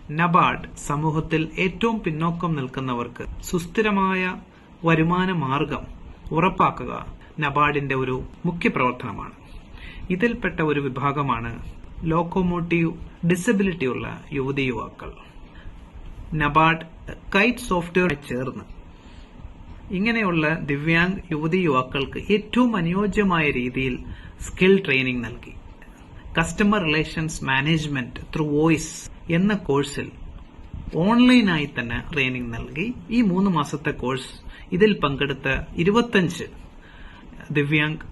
NABARD സമൂഹത്തിൽ ഏറ്റവും പിന്നോക്കം നിൽക്കുന്നവർക്ക് സുസ്ഥിരമായ വരുമാന മാർഗം ഉറപ്പാക്കുക നബാർഡിന്റെ ഒരു മുഖ്യ പ്രവർത്തനമാണ്. ഇതിൽപ്പെട്ട ഒരു വിഭാഗമാണ് ലോക്കോമോട്ടീവ് ഡിസബിലിറ്റി ഉള്ള യുവതി യുവാക്കൾ. നബാർഡ് കൈറ്റ് സോഫ്റ്റ്വെയർ ചേർന്ന് ഇങ്ങനെയുള്ള ദിവ്യാംഗ് യുവതി യുവാക്കൾക്ക് ഏറ്റവും അനുയോജ്യമായ രീതിയിൽ സ്കിൽ ട്രെയിനിംഗ് നൽകി. Customer relations management through voice എന്ന കോഴ്സിൽ ഓൺലൈനായി തന്നെ ട്രെയിനിംഗ് നൽകി. ഈ 3 മാസത്തെ കോഴ്സ് ഇതിൽ പങ്കെടുത്ത 25 ദിവ്യാംഗ്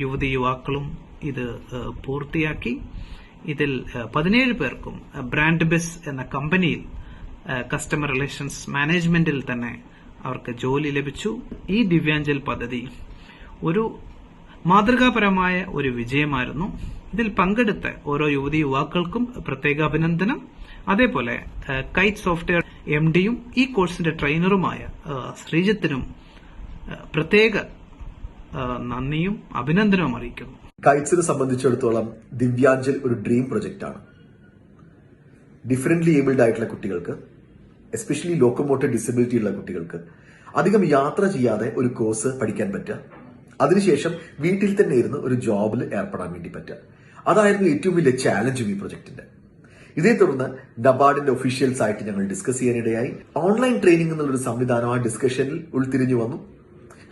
യുവതി യുവാക്കളും ഇത് പൂർത്തിയാക്കി. ഇതിൽ 17 പേർക്കും ബ്രാൻഡ് ബിസ് എന്ന കമ്പനിയിൽ കസ്റ്റമർ റിലേഷൻസ് മാനേജ്മെന്റിൽ തന്നെ അവർക്ക് ജോലി ലഭിച്ചു. ഈ ദിവ്യാഞ്ജൽ പദ്ധതി ഒരു മാതൃകാപരമായ ഒരു വിജയമായിരുന്നു. ഇതിൽ പങ്കെടുത്ത ഓരോ യുവതി യുവാക്കൾക്കും പ്രത്യേക അഭിനന്ദനം. അതേപോലെ കൈറ്റ് സോഫ്റ്റ്വെയർ MDയും ഈ കോഴ്സിന്റെ ട്രെയിനറുമായ ശ്രീജിത്തിനും പ്രത്യേക നന്ദിയും അഭിനന്ദനവും അറിയിക്കുന്നു. കൈറ്റ്സിനെ സംബന്ധിച്ചിടത്തോളം ദിവ്യാഞ്ജൽ ഒരു ഡ്രീം പ്രൊജക്റ്റ് ആണ്. ഡിഫറന്റ്ലി ഏബിൾഡ് ആയിട്ടുള്ള കുട്ടികൾക്ക്, എസ്പെഷ്യലി ലോക്കോമോട്ടീവ് ഡിസബിലിറ്റി ഉള്ള കുട്ടികൾക്ക് അധികം യാത്ര ചെയ്യാതെ ഒരു കോഴ്സ് പഠിക്കാൻ പറ്റുക, അതിനുശേഷം വീട്ടിൽ തന്നെ ഇരുന്ന് ഒരു ജോബിൽ ഏർപ്പെടാൻ വേണ്ടി പറ്റുക. അതായിരുന്നു ഏറ്റവും വലിയ ചാലഞ്ചും ഈ പ്രൊജക്ടിന്റെ. ഇതേ തുടർന്ന് നബാർഡിന്റെ ഒഫീഷ്യൽ സൈറ്റ് ഞങ്ങൾ ഡിസ്കസ് ചെയ്യാനിടയായി. ഓൺലൈൻ ട്രെയിനിംഗ് എന്നുള്ളൊരു സംവിധാനം ആ ഡിസ്കഷനിൽ ഉൾത്തിരിഞ്ഞു വന്നു.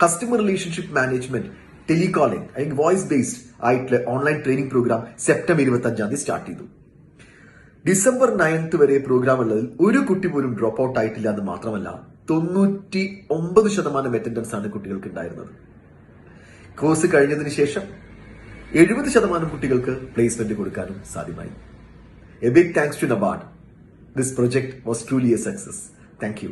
കസ്റ്റമർ റിലേഷൻഷിപ്പ് മാനേജ്മെന്റ്, ടെലികോളിംഗ് അല്ലെങ്കിൽ വോയിസ് ബേസ്ഡ് ആയിട്ടുള്ള online training programme September 25 start ചെയ്തു. ഡിസംബർ 9 വരെ പ്രോഗ്രാം ഉള്ളതിൽ ഒരു കുട്ടി പോലും ഡ്രോപ്പ് ഔട്ട് ആയിട്ടില്ല എന്ന് മാത്രമല്ല 99% അറ്റൻഡൻസ് ആണ് കുട്ടികൾക്ക് ഉണ്ടായിരുന്നത്. കോഴ്സ് കഴിഞ്ഞതിന് ശേഷം 70% കുട്ടികൾക്ക് പ്ലേസ്മെന്റ് കൊടുക്കാനും സാധ്യമായി. A big thanks to NABARD. This project was truly a success. Thank you.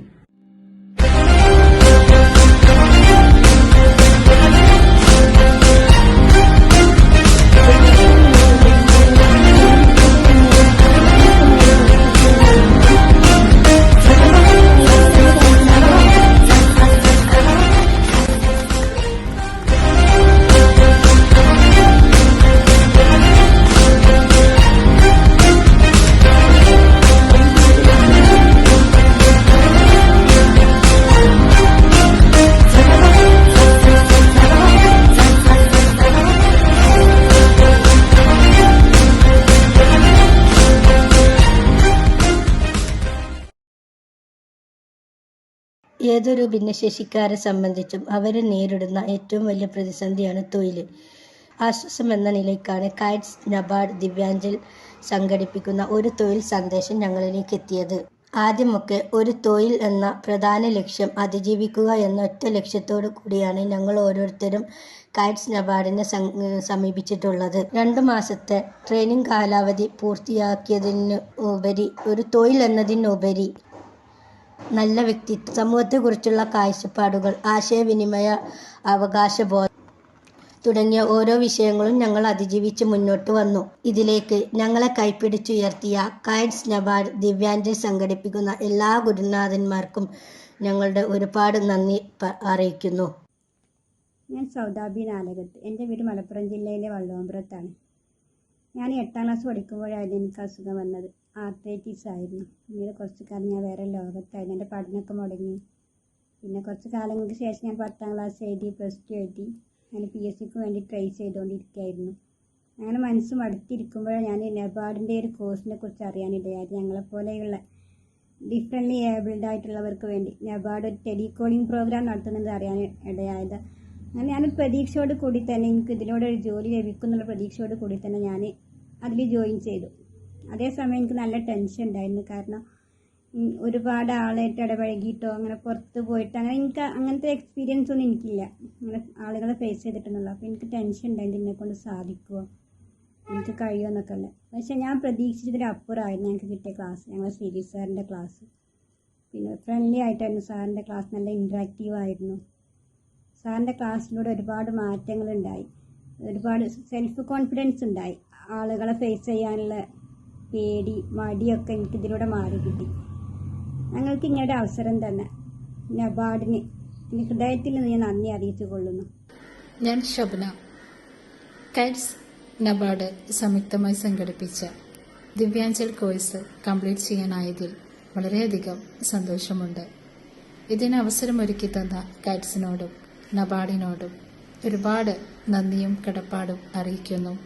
ഏതൊരു ഭിന്നശേഷിക്കാരെ സംബന്ധിച്ചും അവർ നേരിടുന്ന ഏറ്റവും വലിയ പ്രതിസന്ധിയാണ് തൊഴിൽ. ആശ്വാസം എന്ന നിലയ്ക്കാണ് കൈറ്റ്സ് നബാർഡ് ദിവ്യാഞ്ജൽ സംഘടിപ്പിക്കുന്ന ഒരു തൊഴിൽ സന്ദേശം ഞങ്ങളിലേക്ക് എത്തിയത്. ആദ്യമൊക്കെ ഒരു തൊഴിൽ എന്ന പ്രധാന ലക്ഷ്യം അതിജീവിക്കുക എന്ന ഒറ്റ ലക്ഷ്യത്തോടു കൂടിയാണ് ഞങ്ങൾ ഓരോരുത്തരും കൈറ്റ്സ് നബാർഡിനെ സമീപിച്ചിട്ടുള്ളത്. 2 മാസത്തെ ട്രെയിനിങ് കാലാവധി പൂർത്തിയാക്കിയതിന് ഉപരി ഒരു തൊഴിൽ എന്നതിനുപരി നല്ല വ്യക്തിത്വം, സമൂഹത്തെക്കുറിച്ചുള്ള കാഴ്ചപ്പാടുകൾ, ആശയവിനിമയ അവകാശബോധം തുടങ്ങിയ ഓരോ വിഷയങ്ങളും ഞങ്ങൾ അതിജീവിച്ച് മുന്നോട്ട് വന്നു. ഇതിലേക്ക് ഞങ്ങളെ കൈപ്പിടിച്ചുയർത്തിയ കൈറ്റ്സ് നബാർഡ് ദിവ്യാഞ്ജൽ സംഘടിപ്പിക്കുന്ന എല്ലാ ഗുരുനാഥന്മാർക്കും ഞങ്ങളുടെ ഒരുപാട് നന്ദി അറിയിക്കുന്നു. ഞാൻ സൗദാബി നാലകത്ത്. എൻ്റെ വീട് മലപ്പുറം ജില്ലയിലെ വള്ളുവമ്പ്രത്താണ്. ഞാൻ 8ാം ക്ലാസ് പഠിക്കുമ്പോഴായിരുന്നു എനിക്ക് അസുഖം വന്നത്. ആർത്രൈറ്റിസ് ആയിരുന്നു. പിന്നീട് കുറച്ച് കാലം ഞാൻ വേറെ ലോകത്തായിരുന്നു. എൻ്റെ പഠനമൊക്കെ മുടങ്ങി. പിന്നെ കുറച്ച് കാലങ്ങൾക്ക് ശേഷം ഞാൻ 10ാം ക്ലാസ് എഴുതി, +2 എഴുതി. ഞാൻ PSCക്ക് വേണ്ടി ട്രൈ ചെയ്തുകൊണ്ടിരിക്കുകയായിരുന്നു. അങ്ങനെ മനസ്സ് മടുത്തിരിക്കുമ്പോഴാണ് ഞാൻ നബാർഡിൻ്റെ ഒരു കോഴ്സിനെ കുറിച്ച് അറിയാനിടയായത്. ഞങ്ങളെപ്പോലെയുള്ള ഡിഫറൻ്റ്ലി ഏബിൾഡ് ആയിട്ടുള്ളവർക്ക് വേണ്ടി നബാർഡ് ഒരു ടെലികോളിംഗ് പ്രോഗ്രാം നടത്തുന്നത് അറിയാൻ ഇടയായത്. അങ്ങനെ ഞാൻ പ്രതീക്ഷയോട് കൂടി തന്നെ എനിക്ക് ഇതിലൂടെ ഒരു ജോലി ലഭിക്കും എന്നുള്ള പ്രതീക്ഷയോട് കൂടി തന്നെ ഞാൻ അതിൽ ജോയിൻ ചെയ്തു. അതേസമയം എനിക്ക് നല്ല ടെൻഷൻ ഉണ്ടായിരുന്നു. കാരണം ഒരുപാട് ആളായിട്ട് ഇടപഴകിയിട്ടോ അങ്ങനെ പുറത്ത് പോയിട്ട് അങ്ങനെ എനിക്ക് അങ്ങനത്തെ എക്സ്പീരിയൻസ് ഒന്നും എനിക്കില്ല. അങ്ങനെ ആളുകളെ ഫേസ് ചെയ്തിട്ടുണ്ടല്ലോ. അപ്പോൾ എനിക്ക് ടെൻഷൻ ഉണ്ടായിരുന്നു, ഇതിനെക്കൊണ്ട് സാധിക്കുമോ, എനിക്ക് കഴിയുമോ എന്നൊക്കെ ഉള്ളത്. പക്ഷേ ഞാൻ പ്രതീക്ഷിച്ചതിലപ്പുറമായിരുന്നു ഞങ്ങൾക്ക് കിട്ടിയ ക്ലാസ്. ഞങ്ങൾ സീരീസ് സാറിൻ്റെ ക്ലാസ് പിന്നെ ഫ്രണ്ട്ലി ആയിട്ടായിരുന്നു സാറിൻ്റെ ക്ലാസ്. നല്ല ഇൻട്രാക്റ്റീവ് ആയിരുന്നു. സാറിൻ്റെ ക്ലാസ്സിലൂടെ ഒരുപാട് മാറ്റങ്ങളുണ്ടായി. ഒരുപാട് സെൽഫ് കോൺഫിഡൻസ് ഉണ്ടായി. ആളുകളെ ഫേസ് ചെയ്യാനുള്ള പേടി, മടിയൊക്കെ എനിക്കിതിലൂടെ മാറി കിട്ടി. ഞങ്ങൾക്ക് ഇങ്ങനൊരു അവസരം തന്നെ നബാർഡിന് എൻ്റെ ഹൃദയത്തിൽ നിന്ന് ഞാൻ നന്ദി അറിയിച്ചു കൊള്ളുന്നു. ഞാൻ ശോഭന. കൈറ്റ്സ് നബാർഡ് സംയുക്തമായി സംഘടിപ്പിച്ച ദിവ്യാഞ്ചൽ കോഴ്സ് കംപ്ലീറ്റ് ചെയ്യാനായതിൽ വളരെയധികം സന്തോഷമുണ്ട്. ഇതിന് അവസരമൊരുക്കി തന്ന കൈറ്റ്സിനോടും നബാർഡിനോടും ഒരുപാട് നന്ദിയും കടപ്പാടും അറിയിക്കുന്നു.